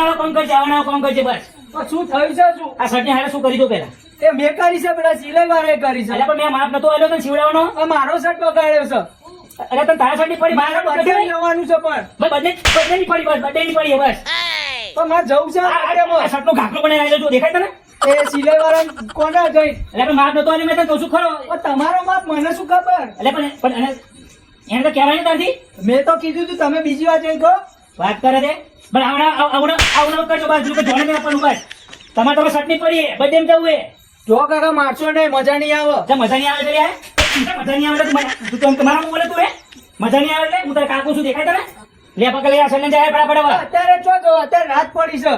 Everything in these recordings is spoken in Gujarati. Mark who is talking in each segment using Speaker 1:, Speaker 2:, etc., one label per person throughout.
Speaker 1: આવવાના કામ કરજે, આવવાના કામ કરજે બસ.
Speaker 2: પણ શું થયું છે શું?
Speaker 1: આ શર્ટની હારે શું કરી દો પેલા?
Speaker 2: એ મેં કરી છે પેલા સિલાઈ વાળાએ કરી છે.
Speaker 1: એટલે પણ મેં માપ નતો આલ્યો તને સીવડાવવાનો.
Speaker 2: આ મારો શર્ટ બગાડ્યો છે.
Speaker 1: એટલે તને તારા શર્ટની પડી, મારા
Speaker 2: મારે
Speaker 1: શર્ટની
Speaker 2: બધે
Speaker 1: પડી.
Speaker 2: લેવાનું છે પણ
Speaker 1: બધાની પડી, બસ બધાની પડી બસ.
Speaker 2: પણ મારે જવું છે
Speaker 1: આ
Speaker 2: માર્કેટમાં.
Speaker 1: શર્ટનો ઘાઘરો બનાવી આવ્યો છું, દેખાય તને?
Speaker 2: એ સિલાઈ વાળા કોને જઈ?
Speaker 1: એટલે પણ માપ નતો આલ્યો, મેં તને કહું છું ખરો.
Speaker 2: પણ તમારો માપ મને શું ખબર?
Speaker 1: એટલે પણ એને તો કહેવાય ને તારથી
Speaker 2: મેં તો કીધું તું, તમે બીજી વાત એમ કહો.
Speaker 1: વાત કરે છે. પણ આવડા કરજો બસ, જો કે જોડે નહીં આપવાનું બસ. તમારે શર્ટની પડી બધે એમ જવું એ.
Speaker 2: જો કાકા મારશો નહીં, મજા નહીં આવે.
Speaker 1: જે મજા નહીં આવે છે યાર. મજા નહીં આવે તું તો તમારા બોલે તું એ મજા નહીં આવે એટલે હું તારે કાકુ છું, દેખાય તને? લે પકડ લે આ સલન જાય ફટાફટ હવે.
Speaker 2: અત્યારે જો જો અત્યારે રાત પડી છે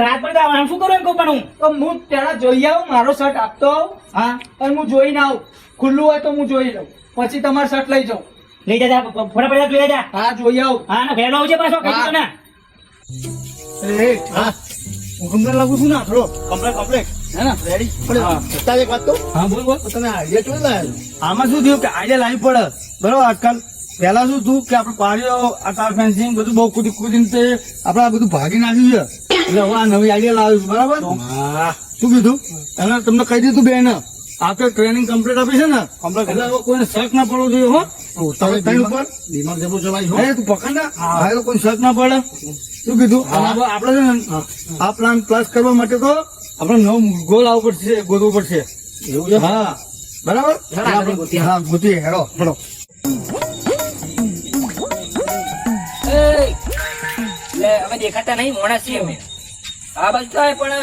Speaker 1: રાત પડે તો આમ શું કરું એમ કહું પણ હું.
Speaker 2: તો હું પેલા જોઈ આવું, મારો શર્ટ આપતો આવું.
Speaker 1: હા
Speaker 2: અને હું જોઈને આવું. ખુલ્લું હોય તો હું જોઈ લઉં, પછી તમારો શર્ટ લઈ જાઉં.
Speaker 1: લઈ જા ફટાફટ જોઈ જા.
Speaker 2: હા જોઈ આવું.
Speaker 1: હા ને ભેડો આવજે પાછો કઈ
Speaker 2: હા.
Speaker 1: ને.
Speaker 3: હા હું કમ્પ્લેટ લાગુ છું ને આપણો કમ્પ્લેટ હે ને રેડી પડે એક વાત તો
Speaker 1: હા બોલ બોલ.
Speaker 3: તમે આઈડિયા ચોઈ લાવ્યા આમાં શું થયું કે આઈડિયા લાવી પડે બરોબર આજકાલ પહેલા શું થયું કે આપણે પાડીઓ આ તાર ફેન્સિંગ બધું બહુ કુદીને તે આપણે આ બધું ભાગી નાખ્યું છે એટલે હવે આ નવી આઈડિયા લાવી છું બરાબર શું કીધું એને તમને કહી દીધું બેન આપણે ટ્રેનિંગ કમ્પ્લીટ આપી છે ને એટલે હવે કોઈને શક ના પડવો જોઈએ હો તમે ત્રણ ઉપર દિમાગ જબરો ચલાવી તું પકડ ને હા એ કોઈ શક ના પડે શું કીધું આપડે છે ને આ પ્લાન પ્લસ કરવા માટે તો આપણે નવો મુર્ગો લાવવો પડશે ગોતવો પડશે એવું છે હા બરાબર હા ગોતી હેડો હેડો
Speaker 1: લે અમે દેખાતા નહીં, મોણા છીએ અમે. આ બાજુ તો આય પણ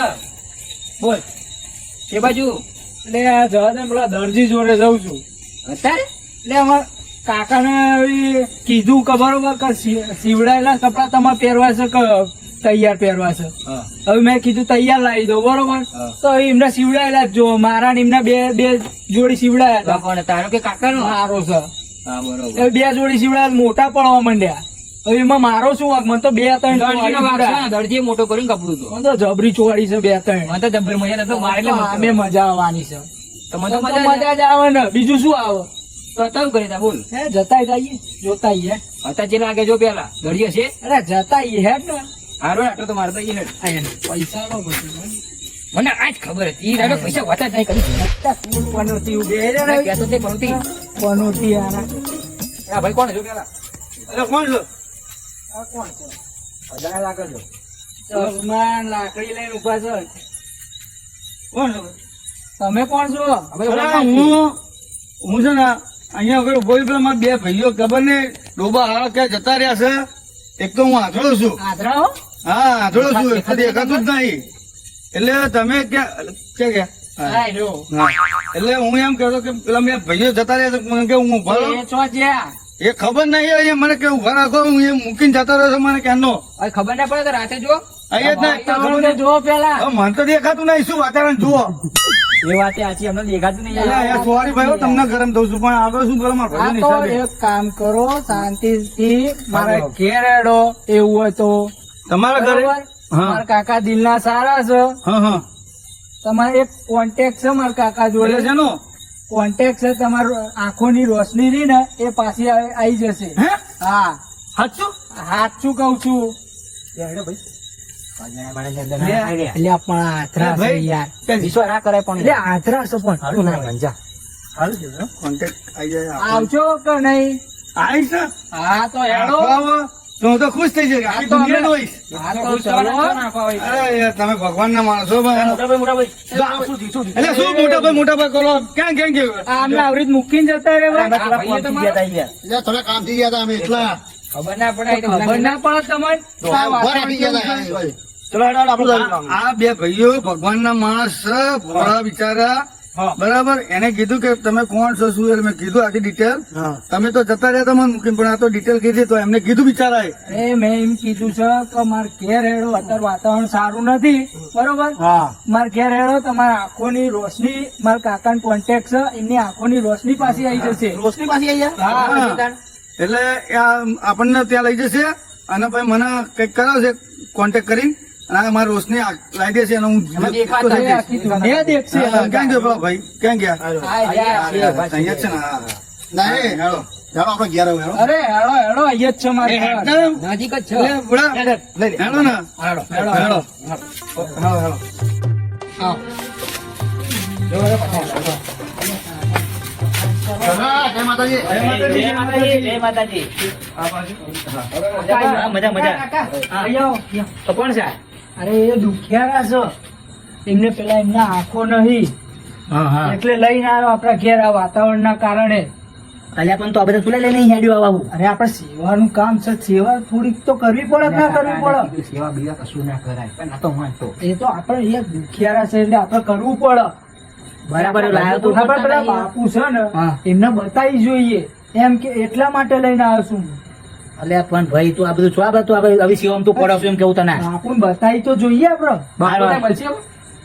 Speaker 1: બોલ એ બાજુ
Speaker 2: એટલે આ જવા દે, પેલા દરજી જોડે જઉં છું.
Speaker 1: અત્યારે
Speaker 2: એટલે અમારા કાકાને હવે કીધું કે બરોબર કે સીવડાયેલા કપડા તમારે પહેરવા છે કે તૈયાર પહેરવા છે. હવે મેં કીધું તૈયાર લાવી દો બરોબર. તો એમને સીવડાયેલા જ જો મારા ને એમના બે જોડી સીવડાયા હતા.
Speaker 1: કોણ તારો કે કાકાનો?
Speaker 2: મારો છે.
Speaker 1: હા બરોબર.
Speaker 2: હવે બે જોડી સીવડાયા, મોટા પડવા માંડ્યા. હવે એમાં મારો શું વાંક? મને તો બે ત્રણ
Speaker 1: દરજીનો વાંક છે ને,
Speaker 2: સીવડાયા.
Speaker 1: દરજીએ મોટો કરીને કપડું તો
Speaker 2: મને તો જબરી ચોળી છે બે ત્રણ.
Speaker 1: મને તો જબ્બર મજા નતો મારે એટલે
Speaker 2: અમે મજા આવવાની છે.
Speaker 1: તો મને તો
Speaker 2: તો
Speaker 1: મજા
Speaker 2: મજા જ આવે ને, બીજું શું આવે?
Speaker 1: તો તમ કરી તા બોલ.
Speaker 2: હે જતાય જઈએ, જોતાઈએ.
Speaker 1: હતા જે લાગે જો પેલા દરજી છે
Speaker 2: અરે જતાઈએ હેડ ને.
Speaker 1: હારો આટલો તો મારતા ઈ હેડ.
Speaker 2: પૈસા નો પછી
Speaker 1: મને આજ ખબર હતી ઈ દાડો પૈસા વાતા જ નહીં કરી.
Speaker 2: પનોતી ઉભી રહે
Speaker 1: અરે
Speaker 2: ને.
Speaker 1: કહેતો તે ભણતી.
Speaker 2: પનોતી આના.
Speaker 1: આ ભાઈ કોણ જો પેલા?
Speaker 3: એટલે કોણ છે
Speaker 2: આ કોણ છે?
Speaker 1: અજાણા લાગે છો.
Speaker 2: ચશ્મા લાકડી લઈને ઉભા છો.
Speaker 3: કોણ છે
Speaker 2: તમે કોણ છો?
Speaker 1: અમે તો
Speaker 3: અરે હું છે ને અહીંયા આગળ ઉભો છું, પેલા મારા બે ભાઈઓ ખબર ને ડોબા હારા ક્યાં જતા રહ્યા છે. એક તો હું આંધળો છું,
Speaker 2: આદરા હો?
Speaker 3: હા આંધળો છું એટલે દેખાતું જ નહીં. એટલે તમે ક્યાં ગયા
Speaker 2: હા જો.
Speaker 3: હા. એટલે હું એમ કહેતો કે પેલા મેં ભાઈઓ જતા રહ્યા છે મને કે હું ઉભા રહું.
Speaker 2: એ ચો જ્યાં.
Speaker 3: એ ખબર નહીં અહીંયા મને કે ઉભા રાખો, હું એ મૂકીને જતો રહ્યો છું મને ક્યાંનો
Speaker 1: હવે ખબર ના પડે તો રાતે જો.
Speaker 3: અહીંયા જ
Speaker 2: તમારું
Speaker 3: નહીં
Speaker 2: જુઓ પેલા.
Speaker 3: હવે મને તો દેખાતું નહીં, શું વાતાવરણ જુઓ.
Speaker 1: એ વાત સાચી, અમને દેખાતું નહીં.
Speaker 3: એટલે અહીંયા સોરી ભાઈઓ તમને ગરમ દઉં છું પણ આગળ શું કરો મારા
Speaker 2: હા
Speaker 3: ભાઈઓની
Speaker 2: તો
Speaker 3: હિસાબે.
Speaker 2: એક કામ કરો, શાંતિથી મારા ઘેર હેડો. એવું હોય તો
Speaker 3: તમારા ઘરે
Speaker 2: બરોબર?
Speaker 3: હા.
Speaker 2: મારા કાકા દિલના સારા છે.
Speaker 3: હા હા
Speaker 2: તમારે એક કોન્ટેક્ટ છે મારા કાકા
Speaker 3: જોડે
Speaker 2: જોડે.
Speaker 3: છે નો
Speaker 2: કોન્ટેક્ટ છે તમારો, આંખોની રોશની રહી ને એ પાછી આવી જશે.
Speaker 3: હે
Speaker 2: હા
Speaker 3: સાચું
Speaker 2: સાચું કઉ છું. એટલે આ પણ આથરા છે યાર.
Speaker 1: વિશ્વાસ ના કરાય પણ
Speaker 2: એટલે આથરા છે પણ
Speaker 1: હારું ના ગંજા.
Speaker 3: સારું છે કોન્ટેક્ટ આવી જાય
Speaker 2: આવજો કે નહીં?
Speaker 3: આવી છે
Speaker 2: હા તો હેડો.
Speaker 3: આવો તો હું તો ખુશ થઈ જઈશ આખી
Speaker 2: તો અમે-
Speaker 3: દુનિયા જોઈશ.
Speaker 2: હા તો ચલો.
Speaker 3: અરે યાર તમે ભગવાન ના માણસો ભાઈ.
Speaker 1: મોટા ભાઈ મોટા ભાઈ.
Speaker 3: એટલે શું મોટા ભાઈ કરો ક્યાં ક્યાં ગયું
Speaker 2: આમને આવરીત મૂકીને જતા રહેવા.
Speaker 1: આ ભાઈએ તમારા
Speaker 3: થોડા કામ થઈ ગયા હતા અમે એટલા
Speaker 1: ખબર ના પડે તો
Speaker 2: ખબર ના પડે તમને? આ વાતાવરણ કેવું છે?
Speaker 3: ચલો આ બે ભાઈઓ ભગવાન ના માણસ છે, ભોળા બિચારા બરાબર. એને કીધું કે તમે કોણ છો શું, એટલે મેં કીધું આખી ડિટેલ. તમે તો જતા રહ્યા તમે મૂકીને, પણ આ તો ડિટેલ કીધી તો એમને કીધું બિચારા
Speaker 2: એ મેં એમ કીધું છે કે મારે ઘેર હેડો, અત્યારે વાતાવરણ સારું નથી બરોબર. મારે ઘેર હેડો, તમારા આંખોની રોશની, મારા કાકા કોન્ટેક્ટ છે, એમની આંખોની રોશની પાછી આવી જશે.
Speaker 1: રોશની પાછી આવી જાય.
Speaker 3: હા. એટલે આપણને ત્યાં લઈ જશે અને પછી મને કઈક કરાવશે કોન્ટેક્ટ કરીને, અને આ મારી રોશની લાવી દેશે અને હું
Speaker 1: દેખાતા
Speaker 2: એ આખી દુનિયા દેખશે.
Speaker 3: ક્યાં ગયો પેલો ભાઈ ક્યાં ગયા
Speaker 2: હા, યાર.
Speaker 3: અહીંયા જ છે ને હા. હાલો. ચાલો આપણે ઘેર આવો હેડો.
Speaker 2: અરે હેડો હેડો અહીંયા જ છે મારે
Speaker 3: એ હેડ ને.
Speaker 2: નજીક જ છે
Speaker 3: એ બુડા,
Speaker 2: હેડો
Speaker 3: હેડો ને.
Speaker 2: હેડો
Speaker 3: હેડો, હેડો. હેડો, હેડો.
Speaker 2: આવો.
Speaker 3: હા, જય માતાજી.
Speaker 1: જય માતાજી, જય માતાજી.
Speaker 3: આ બાજુ.
Speaker 1: હા, મજા મજા.
Speaker 2: કાકા,
Speaker 1: હા.
Speaker 2: અહીંયા આવો.
Speaker 1: તો કોણ છે આ?
Speaker 2: અરે એ દુખિયારા છે એમને પેલા એમના આંખો નહીં
Speaker 1: હા હા.
Speaker 2: એટલે લઈને આવ્યો આપણા ઘેર આ વાતાવરણના કારણે.
Speaker 1: અલ્યા પણ તો આ બધા તુલા લઈને અહીં હેડ્યો આવું.
Speaker 2: અરે આપણે સેવાનું કામ છે, સેવા થોડીક તો કરવી પડે કે ના કરવી પડે?
Speaker 1: સેવા બીજા કશું ના કરાય પણ આ તો હોય તો
Speaker 2: એ તો આપણે એક દુખિયારા છે એટલે આપણે કરવું પડે.
Speaker 1: બરાબર લાયો તો
Speaker 2: આપણે પેલા બાપુ છે ને
Speaker 1: હા.
Speaker 2: એમને બતાવી જોઈએ એમ કે એટલા માટે લઈને આવ્યો છું.
Speaker 1: અલ્યા પણ ભાઈ તું આ બધું છો આ બધું હવે સેવામાં તું પડાવશું એમ કેવું તને
Speaker 2: બાપુને બતાવી તો જોઈએ આપણે. બાપુ
Speaker 1: હારું.
Speaker 2: મળશે એમ?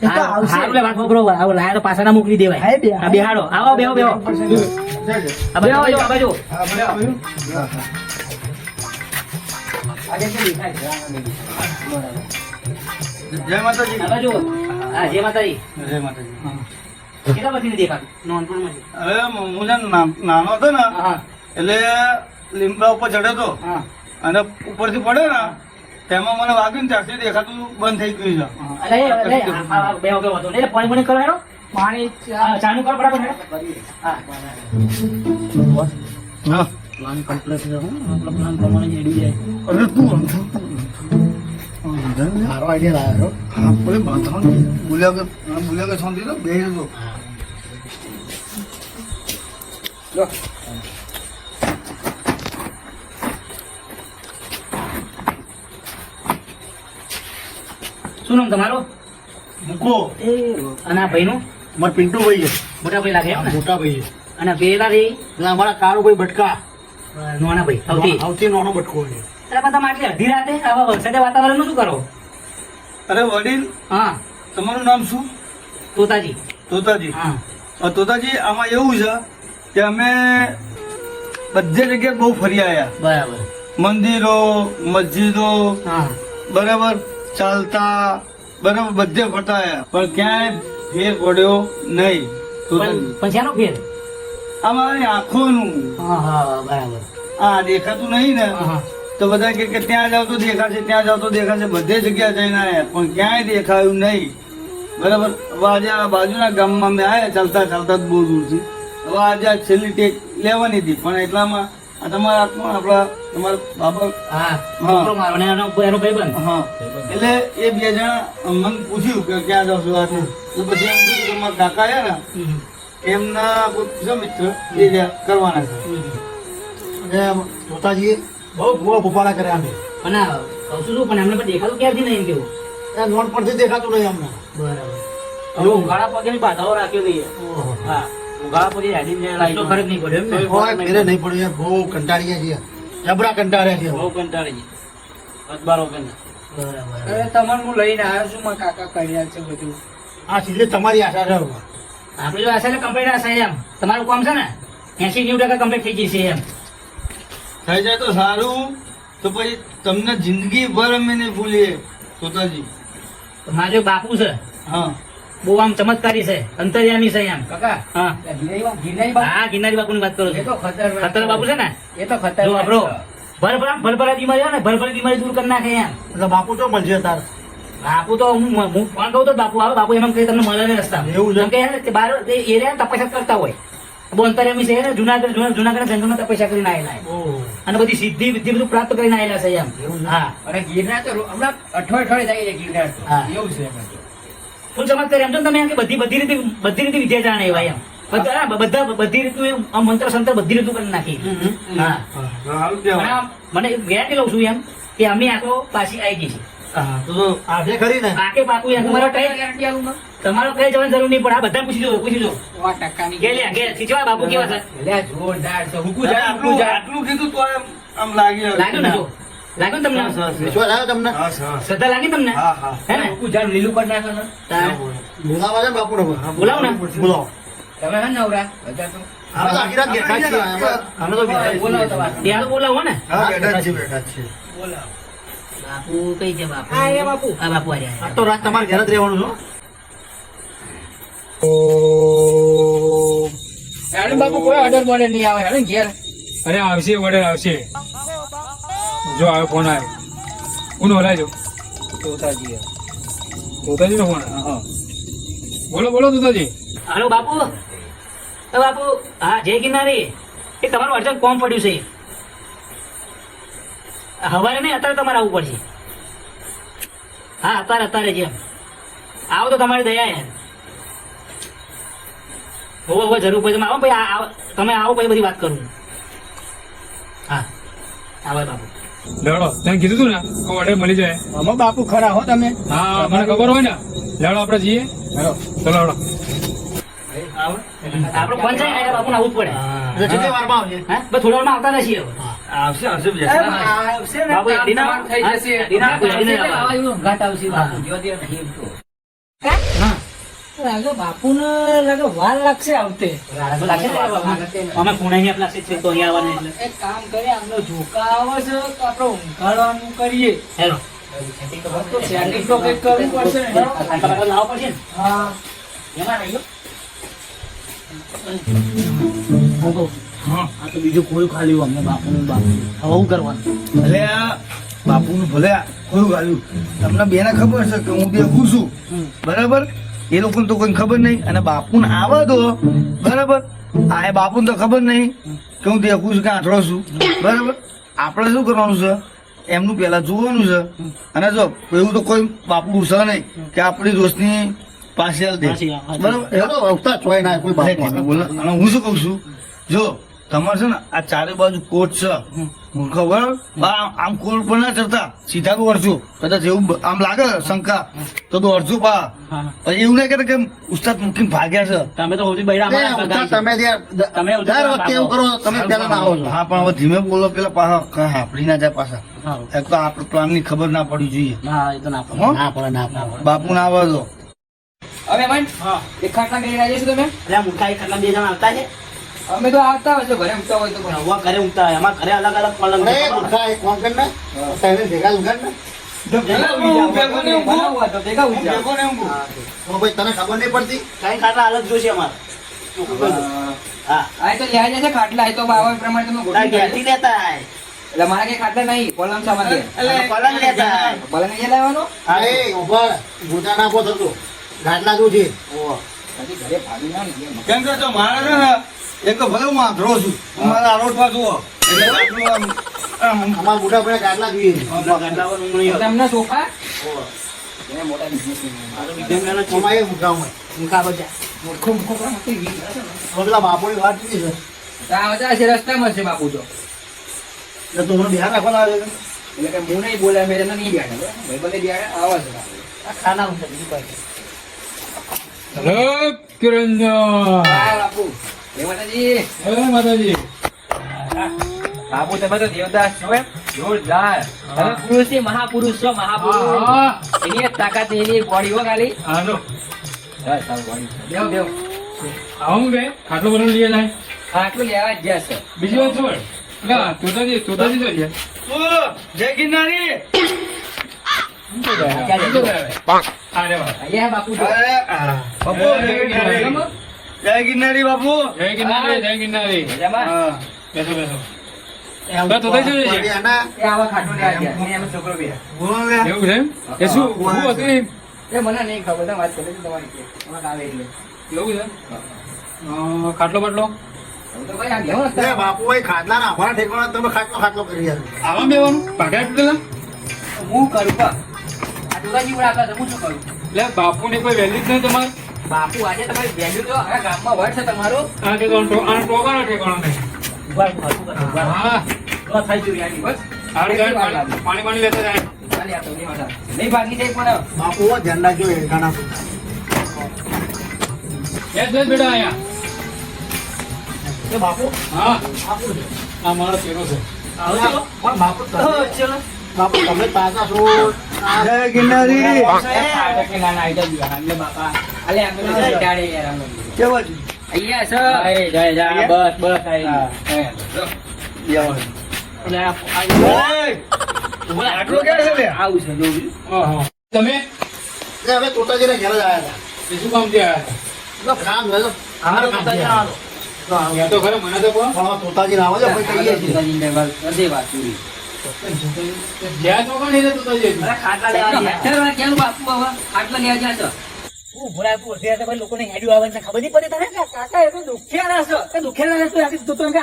Speaker 2: એ તો આવશે.
Speaker 1: હારું લે વાત વાપરો આવો લાયા તો પાછા ના મોકલી દેવાય.
Speaker 2: હા, બે.
Speaker 1: આ બેહાડો આવો બેહો બેહો આ બાજુ આવો, આ બાજુ
Speaker 3: હા, બરાબર આવ્યું? હા, હા. જય માતાજી.
Speaker 1: આ બાજુ હા જય માતાજી.
Speaker 3: જય માતાજી.
Speaker 1: કેટલા પછી દેખાતું નોનપણમાંથી?
Speaker 3: અરે હું છે ને નાનો હતો ને
Speaker 1: હા
Speaker 3: એટલે લીમડા ઉપર ચડ્યો હતો
Speaker 1: હા
Speaker 3: અને ઉપરથી પડ્યો ને તેમાં મને વાગ્યું ને ત્યારથી દેખાતું બંધ થઈ ગયું છે.
Speaker 1: બેહો બેહો તો નહીં પાણી પાણી કરો હેડો.
Speaker 2: પાણી
Speaker 1: ચાનું કરો બરાબર હેડો. હા
Speaker 3: હા.
Speaker 1: પ્લાન કમ્પ્લીટ છે હું આપણો પ્લાન પ્રમાણે જ એડી જાય.
Speaker 3: અરે તું સારો આઈડિયા લાવ્યો. હા, બોલે બાંધવાનું બોલ્યા કે શાંતિ તો બે જતો.
Speaker 1: શું નામ તમારું?
Speaker 3: મૂકો.
Speaker 1: અને આ ભાઈનું
Speaker 3: મારા પિન્ટુ ભાઈ છે.
Speaker 1: મોટા ભાઈ લાગે એમ ને?
Speaker 3: મોટા ભાઈ છે.
Speaker 1: અને પેલા રે
Speaker 3: એટલે અમારા કાળુભાઈ ભટકા
Speaker 1: નાના ભાઈ સૌથી
Speaker 3: સૌથી નાનો ભટકો છે.
Speaker 1: એટલે પણ તમે આટલી અડધી રાતે આવા વરસાદે વાતાવરણનું શું કરો?
Speaker 3: અરે વડીલ,
Speaker 1: હા
Speaker 3: તમારું નામ શું?
Speaker 1: તોતાજી.
Speaker 3: તોતાજી.
Speaker 1: હા
Speaker 3: તોતાજી, આમાં એવું છે કે અમે બધે જગ્યાએ બહુ ફરી આવ્યા.
Speaker 1: બરાબર.
Speaker 3: મંદિરો, મસ્જિદો,
Speaker 1: હા
Speaker 3: બરાબર, ચાલતા, બરાબર, બધે ફરતા આવ્યા પણ ક્યાંય ફેર પડ્યો નહીં. તોતાજી,
Speaker 1: પણ શાનો ફેર?
Speaker 3: અમારી આંખોનું
Speaker 1: હા હા બરાબર.
Speaker 3: આ દેખાતું નહીં ને
Speaker 1: હા હા
Speaker 3: તો બધા કે ત્યાં જાવ તો દેખાશે, ત્યાં જાવ તો દેખાશે, બધે જગ્યા જઈને આવ્યા પણ ક્યાંય દેખાયું નહીં. બરાબર. હવે આજે આ બાજુના ગામમાં અમે આવ્યા ચાલતા ચાલતા જ બહુ દૂરથી. હવે આજે આ છેલ્લી ટેક લેવાની હતી પણ એટલામાં આ તમારા હાથમાં આપણા તમારા બાબા.
Speaker 1: હા
Speaker 3: હા.
Speaker 1: છોકરો મારો ને એનો ભાઈબંધ.
Speaker 3: હા, એટલે એ બે જણા મને પૂછ્યું કે ક્યાં જાવ છો આ તો પછી એમ કીધું કે મારા કાકા આવ્યા
Speaker 1: હમ.
Speaker 3: ને એમના કોઈ છે મિત્ર એ રહ્યા કરવાના છે. અને મોતાજીએ બહુ ભૂવા ભૂપાડા કર્યા અમે.
Speaker 1: પણ આ કહું છું શું, પણ એમને પણ દેખાતું ક્યારથી નહીં એમ કેવું?
Speaker 3: ત્યાં નોટ પરથી દેખાતું નહીં અમને.
Speaker 1: બરાબર. હવે ઉઘાડા પગેની બાધાઓ રાખ્યો હતી. હા ઉઘાડા પગે હેડીને જાય લાઈટો ફરક નહીં પડ્યો એમ ને?
Speaker 3: કોઈ ફેરે નહીં પડ્યું યાર, બહુ કંટાળીએ છીએ, જબરા કંટાળ્યા છીએ.
Speaker 1: બહુ કંટાળી ગઈ. અખબારો કરીને. બરાબર.
Speaker 2: અરે તમારે હું લઈને આવ્યો છું મારા કાકા કર્યા છે બધું.
Speaker 3: આ સીધે તમારી આશા છે.
Speaker 1: આપણે જો આશા કમ્પ્લીટ આશા એમ તમારું કામ છે ને 80-90% કમ્પ્લીટ થઈ ગઈ છે એમ.
Speaker 3: થઈ જાય તો સારું, તો પછી તમને જિંદગી ભર અમે નહીં ભૂલીએ. તોતાજી.
Speaker 1: મારો જો બાપુ છે
Speaker 3: હા,
Speaker 1: બહુ આમ ચમત્કારી છે, અંતર્યામી છે એમ.
Speaker 2: કાકા
Speaker 1: હા
Speaker 2: ગિરનારી બાપુ
Speaker 1: હા ગિરનારી બાપુની વાત કરું
Speaker 2: એ તો
Speaker 1: છું.
Speaker 2: ખતરનાક
Speaker 1: ખતર બાપુ છે ને
Speaker 2: એ તો
Speaker 1: જો
Speaker 2: ખતરનાક
Speaker 1: આપણો
Speaker 2: છે.
Speaker 1: ભરભરા બીમારી હોય ને ભરભરા બીમારી દૂર કરી નાખે એમ.
Speaker 3: એટલે બાપુ તો મળશે તાર.
Speaker 1: બાપુ તો હું ફોન કહું તો બાપુ આવે, બાપુ એમ કહે તમને મળે ને રસ્તા.
Speaker 3: એવું છે?
Speaker 1: એમ કહે ને કે બહાર એ એરિયા તપસ્યા કરતા હોય. બહુ અંતર્યામી છે ને જુનાગઢ જંગલમાં તપસ્યા કરીને આવેલા અને બધી સિદ્ધિ વિદ્ધિ બધું પ્રાપ્ત કરીને આવેલા છે એમ. હા
Speaker 2: અને ગિરનાર તો હમણાં અઠવાડિયે જાય છે ગિરનાર તો.
Speaker 1: હા.
Speaker 2: એવું છે એમાં તો.
Speaker 1: ફૂલ ચમત્કાર એમ તો તમે એમ કે બધી રીતે વિદ્યા જાણે એવા એમ. બધી રીતનું આમ મંત્ર સંત્ર બધી રીતનું કરી નાખી. હા
Speaker 3: સારું
Speaker 1: પણ
Speaker 3: કહેવાય.
Speaker 1: આ મને ગેરંટી લઉં છું એમ કે અમે આ તો પાછી આવી ગઈ છે.
Speaker 3: હા, તો આજે ખરી ને.
Speaker 1: પાકે પાકું એમ તમારો કઈ
Speaker 2: ગેરંટી આલું ને?
Speaker 1: તમારો કઈ જવાની જરૂર નહીં પડે. આ બધા પૂછી જો પૂછી જો
Speaker 2: 100%
Speaker 1: ગે લે ગે ખીચવા બાપુ કેવા છે
Speaker 2: અલ્યા જોરદાર છે. હુકુ
Speaker 3: અરે
Speaker 2: જા, હુકુ જા.
Speaker 3: આટલું કીધું તો આમ લાગી
Speaker 1: લાગ્યું ને જો લાગ્યું ને તમને
Speaker 3: વિશ્વાસ આવ્યો તમને? હા, હા.
Speaker 1: શ્રદ્ધા લાગી તમને
Speaker 3: હા, હા.
Speaker 1: હે ને
Speaker 2: હુકુ જા, લીલું કરી નાખો ને.
Speaker 1: તારે
Speaker 3: બોલાવા છે ને બાપુને?
Speaker 1: બોલાવો ને.
Speaker 3: બોલાવો.
Speaker 2: તમે હે ને નવરા બધા તો
Speaker 3: અમે તો આખી રાત બેઠા જ છીએ. અમે તો બેઠા જ
Speaker 2: બોલાવો
Speaker 3: છીએ.
Speaker 2: તમારે.
Speaker 1: ત્યાં બોલાવો ને
Speaker 3: હા, બેઠા જ છીએ, બેઠા જ છીએ.
Speaker 2: બોલાવો.
Speaker 1: બાપુ કઈ છે બાપુ
Speaker 2: આ એ બાપુ.
Speaker 1: આ બાપુ આ રહ્યા.
Speaker 3: આ તો રાત તમારે ઘરે જ રહેવાનું છો.
Speaker 2: હેડો બાપુ કોઈ ઓર્ડર બોર્ડર નહીં આવે હેડો ઘેર
Speaker 4: અરે આવશે વડે આવશે. જો આવ્યો ફોન આવ્યો. કોણ બોલાય છો?
Speaker 3: તોતાજી
Speaker 4: તોતાજી નો ફોન આવ્યો.
Speaker 3: હા
Speaker 4: બોલો બોલો તોતાજી.
Speaker 1: હાલો બાપુ. બાપુ હા જય ગિરનારી. એ તમારું અર્જન્ટ કોમ પડ્યું છે. હવારે નહીં અત્યારે તમારે આવવું પડશે. હા અત્યારે જેમ આવો તો તમારી દયા યાર. હોવે જરૂર પડે તમે આવો ભાઈ. તમે આવો પછી બધી વાત કરું. હા આવો બાપુ.
Speaker 4: લેવડો તને કીધું તું ને કે ઓર્ડર મળી જાય.
Speaker 3: અમે બાપુ ખરા હો તમે.
Speaker 4: હા મને ખબર હોય ને. લેવડો આપણે જઈએ. ચલો લેવડો.
Speaker 1: આપડે ફોન છે ને બાપુ આવવું જ પડે.
Speaker 3: કેટલી વારમાં આવશે?
Speaker 1: હા બસ થોડા વારમાં આવતા નથી હવે.
Speaker 3: આવશે
Speaker 2: આવશે ને,
Speaker 1: બાપુ
Speaker 2: કામ
Speaker 1: ડીના
Speaker 2: થઈ જશે.
Speaker 1: ડીના હા
Speaker 2: લાગે બાપુને લાગે વાર લાગશે આવતે.
Speaker 1: લાગે છે અમે પુણે આપણા છે તો અહીંયા આવવાના એટલે
Speaker 2: એક કામ કરીએ, આમનો ઝોકા આવે છે તો આપણે ઊંઘાડવાનું કરીએ.
Speaker 1: હેલો
Speaker 2: તો સેટિંગ તો કંઈક કરવું પડશે ને.
Speaker 1: લાવવો પડશે ને.
Speaker 2: હા
Speaker 1: એમાં રહ્યો
Speaker 4: હા
Speaker 1: આ તો બીજું કોઈ ખાલી અમને બાપુનું બાપુ હવે શું કરવાનું?
Speaker 3: ભલે આ બાપુનું ભલે ખોયું ગાલ્યું તમને બેને ખબર છે કે હું દેખું છું બરાબર. એ લોકોને તો કોઈ ખબર નહીં અને બાપુને આવવા દો બરાબર. આ એ બાપુને તો ખબર નહીં કે હું દેખું છું કે આંઠળો છું બરાબર. આપણે શું કરવાનું છે એમનું પહેલા જોવાનું છે. અને જો એવું તો કોઈ બાપુ છે નહીં કે આપણી દોસ્તની પાસે હાલ દે બરાબર. અને હું શું કઉ છું જો તમારે છે ને આ ચારે બાજુ કોટ છે મૂર્ખો બરાબર. આમ કોટ પર ના ચડતા સીધા દોડજો. કદાચ એવું આમ લાગે શંકા તો દોડજો પા. પછી એવું નહીં કે ઉસ્તાદ મૂકીને ભાગ્યા છે.
Speaker 1: તમે તો સૌથી બૈરા
Speaker 3: તમે દર વખતે એવું કરો તમે પેલા ના આવો છો. હા પણ હવે ધીમે બોલો પેલા પાછા કઈ હાંફળી ના જાય પાછા. એક તો આપણે પ્લાન ની ખબર ના પડવી જોઈએ.
Speaker 1: હા એ તો ના
Speaker 3: હો?
Speaker 1: પડે ના પડે ના પડે.
Speaker 3: બાપુ ના આવવા દો.
Speaker 2: હવે મન એક ખાટલા કરી રહ્યા છો તમે?
Speaker 1: એટલે મુઠાઈ ખાટલા બે જણા આવતા છે.
Speaker 2: અમે તો આવતા હોય તો ઘરે ઊંઘતા હોય તો પણ
Speaker 1: હવા ઘરે ઊંઘતા હોય અમારા ઘરે અલગ અલગ પલંગ છે.
Speaker 2: બનાવવા તો ભેગા ઊંઘ્યા.
Speaker 3: તને ખબર નહીં પડતી
Speaker 1: કઈ ખાટલા અલગ જોશે અમારે. હા
Speaker 2: આ તો લ્યા જશે ખાટલા, આ તો બાવા પ્રમાણે તમે ગોઠવી
Speaker 1: ક્યાંથી
Speaker 2: દેજો.
Speaker 1: લેતા હોય?
Speaker 2: એટલે મારા કઈ ખાટલા નહીં, પલંગ છે અમારે ઘેર.
Speaker 1: પલંગ લેતા હોય.
Speaker 2: પલંગ અહીંયા લાવવાનો? હજી ઘરે ભાગી ના નીકળે.
Speaker 3: કેમ કે જો મારે છે ને એક તો ભલે હું આંધળો છું મારા આરોટમાં જુઓ એટલે આટલું
Speaker 1: ગાટલામાં ઊંઘ નહીં હોય.
Speaker 2: તમને સોફા?
Speaker 1: ઓહો.
Speaker 2: એને મોટા businessman.
Speaker 1: આ તો વિદ્યાનગરના ઊંઘા બધા.
Speaker 2: મૂર્ખો મૂર્ખો પણ નથી વીસ હશે ને.
Speaker 3: બાપુની વાત કરી છે
Speaker 2: તો આ બધા છે રસ્તામાં છે બાપુ તો.
Speaker 3: એટલે તું મને ધ્યાન રાખવાના આવે છે.
Speaker 2: એટલે કે હું નહીં બોલ્યા મેં નહીં બેઠા ભાઈ બંને બેઠા આવા છે બાપુ.
Speaker 1: આ ખાના ઊંઘા બીજું કઈ નહીં.
Speaker 4: હેલો કિરણજી.
Speaker 2: હા બાપુ જય માતાજી.
Speaker 4: હે માતાજી.
Speaker 2: બાપુ તમે તો દેવદાસ છો એમ? જોરદાર. તમે પુરુષ છે, મહાપુરુષ છો, મહાપુરુષ.
Speaker 4: હા
Speaker 2: એની એક તાકાત એની બોડી હો ખાલી.
Speaker 4: હાલો
Speaker 2: બસ આ બોડી. દેવ દેવ.
Speaker 4: આવું બે ખાટલો બનો લઈએ જાય.
Speaker 2: આટલું લેવા જ જશે.
Speaker 4: બીજી વાત છોડ. ના તોતાજી તો છે.
Speaker 3: જય ગિરનારી.
Speaker 4: અરે વાહ.
Speaker 2: અહીંયા બાપુ જો.
Speaker 3: અરે, બાપુ જય ગિરનારી. જય ગિરનારી બાપુ.
Speaker 4: જય ગિરનારી જય ગિરનારી.
Speaker 2: મજામાં?
Speaker 3: હા.
Speaker 4: બેસો બેસો. બસ તોતાજી છે.
Speaker 2: એ આવા ખાટલો લેવા ગયા. એને એમ છોકરો બે.
Speaker 3: બોલો લે.
Speaker 4: એવું છે એમ? એ શું શું હતું એમ?
Speaker 2: એ મને નહીં ખબર, તમે વાત કરી તમારી કે હમણાં આવે એટલે.
Speaker 4: એવું છે ખાટલો બાટલો
Speaker 2: હવે તો ભાઈ આ લેવો ને.
Speaker 4: આવા બેવાનું ભાગ્યા તૂટેલા.
Speaker 2: હું કરું પા. આ દુકાનજી ઉડા આપે તો હું શું કરું?
Speaker 4: એટલે બાપુ ને કોઈ વેલ્યુ જ નહીં તમારે.
Speaker 2: બાપુ આજે તમારી વેલ્યુ તો આ ગામમાં વડ છે તમારું.
Speaker 4: આ ટોકાનો ઠેકાણો નહીં.
Speaker 1: ઉભા રહો, ઉભા રહો, ઉભા રહો.
Speaker 4: હા
Speaker 1: ઉભા થઈ ગયું યાર.
Speaker 2: બસ
Speaker 4: હાલ જાય પાણી પાણી લેતા જાય.
Speaker 2: ચાલી આપો નહીં વાંધો. નહીં ભાગી જાય પણ
Speaker 4: બેસ બેસ બેટા અહીંયા.
Speaker 1: એ બાપુ
Speaker 4: હા
Speaker 1: બાપુ છે.
Speaker 4: આ મારો ચેરો છે.
Speaker 1: આવો છો? પણ બાપુ તમે જ છો.
Speaker 3: જય ગિરનારી.
Speaker 2: ના ના આઈટા દીવા એટલે બાપા અલે અમે તો ડાડે યાર અમે
Speaker 3: કેવા છે?
Speaker 2: અહીંયા છે.
Speaker 1: જય જય બસ બસ
Speaker 3: હા.
Speaker 1: એટલે આ
Speaker 3: આટલું ક્યાં છે લે?
Speaker 1: આવું છે જોયું.
Speaker 4: ઓહો. તમે
Speaker 3: તોતાજીને ઘેર જ આવ્યા
Speaker 4: એ શું કામ થી આવ્યા હતા?
Speaker 3: હતા. કામ છે તો.
Speaker 1: અમારે પોતા જણાવો.
Speaker 4: યા તો ખરે મને તો કહો.
Speaker 3: પણ તોતાજી આવો છો પછી કહીએ છીએ
Speaker 4: જ્યાં તો કોણ એટલે તું તો જઈ.
Speaker 1: હું ભોળા તું અડધી રાતે ભાઈ લોકોને હેડ્યું આવે ને ખબર નહીં પડી તને
Speaker 2: કાકા એ તો દુખિયાના છે
Speaker 1: કે દુખેલા ને તું આખી તું તો એમ કે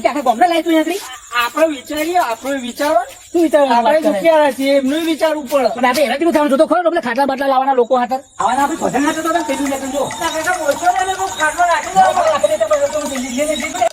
Speaker 1: આખા ગામડા લાય તું આખરી
Speaker 2: આપણે વિચારીએ આપણે વિચારો
Speaker 1: શું વિચાર
Speaker 2: આપણે દુખિયાના છીએ એમનું વિચારવું પડે
Speaker 1: પણ આપણે એના જેવું થવાનું જોતો ખરો એટલે ખાટલા બાટલા લાવવાના લોકો હાથર આવાના આપણે ભજન હાથર તો પેલું લેતું જો
Speaker 2: કાકા ઓછો ને ખાટલો નાખી દો
Speaker 1: આપણે તો